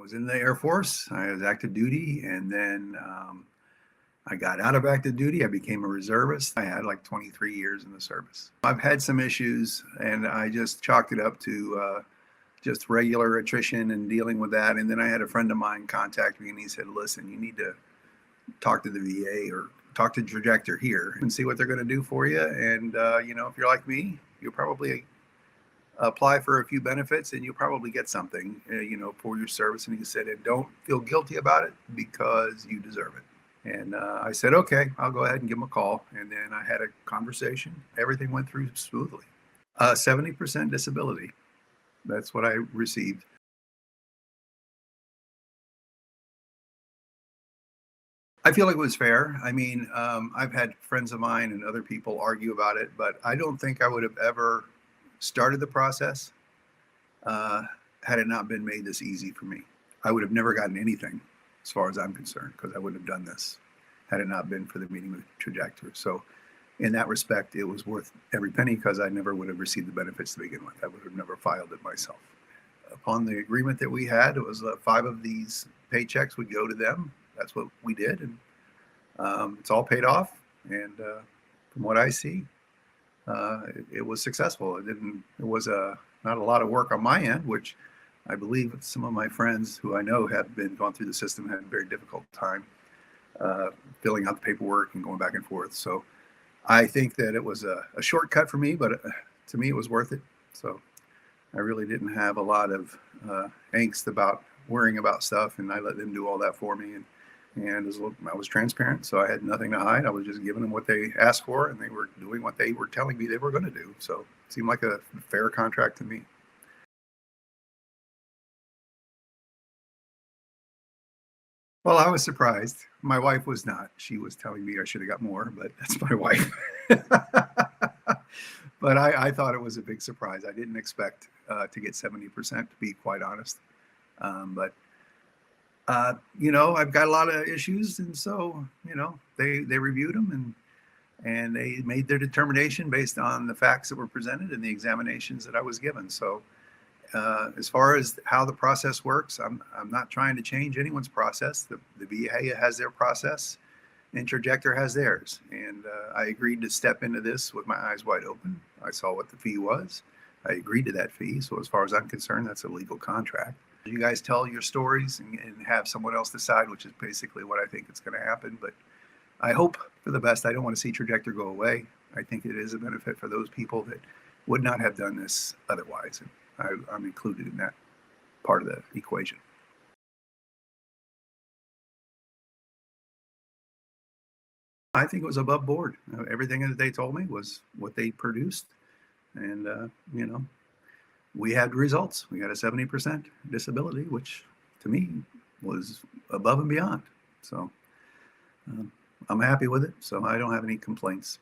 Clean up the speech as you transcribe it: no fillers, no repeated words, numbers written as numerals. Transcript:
was in the Air Force. I was active duty, and then I got out of active duty. I became a reservist. I had like 23 years in the service. I've had some issues, and I just chalked it up to just regular attrition and dealing with that. And then I had a friend of mine contact me, and he said, "Listen, you need to talk to the VA or talk to Trajector here and see what they're going to do for you. And if you're like me, you'll probably apply for a few benefits, and you'll probably get something, for your service." And he said, "And don't feel guilty about it because you deserve it." And I said, "Okay, I'll go ahead and give him a call." And then I had a conversation. Everything went through smoothly. 70% disability. That's what I received. I feel like it was fair. I mean, I've had friends of mine and other people argue about it, but I don't think I would have ever started the process uh, had it not been made this easy for me. I would have never gotten anything, as far as I'm concerned, because I wouldn't have done this had it not been for the meeting with Trajector. So, in that respect, it was worth every penny because I never would have received the benefits to begin with. I would have never filed it myself. Upon the agreement that we had, it was 5 of these paychecks would go to them. That's what we did, and it's all paid off. And from what I see, it was successful. It didn't. It was not a lot of work on my end, which I believe some of my friends who I know have been gone through the system had a very difficult time filling out the paperwork and going back and forth. So I think that it was a shortcut for me, but to me it was worth it. So I really didn't have a lot of angst about worrying about stuff, and I let them do all that for me. And as I was transparent, so I had nothing to hide. I was just giving them what they asked for, and they were doing what they were telling me they were going to do. So it seemed like a fair contract to me. Well, I was surprised. My wife was not. She was telling me I should have got more, but that's my wife. But I thought it was a big surprise. I didn't expect to get 70%, to be quite honest. But I've got a lot of issues, and so they reviewed them, and they made their determination based on the facts that were presented and the examinations that I was given. So as far as how the process works, I'm not trying to change anyone's process. The VA has their process, and Trajector has theirs. And I agreed to step into this with my eyes wide open. I saw what the fee was. I agreed to that fee. So as far as I'm concerned, that's a legal contract. You guys tell your stories and have someone else decide, which is basically what I think is going to happen. But I hope for the best. I don't want to see Trajector go away. I think it is a benefit for those people that would not have done this otherwise. And I'm included in that part of the equation. I think it was above board. Everything that they told me was what they produced. And, we had results. We got a 70% disability, which to me was above and beyond. So I'm happy with it. So I don't have any complaints.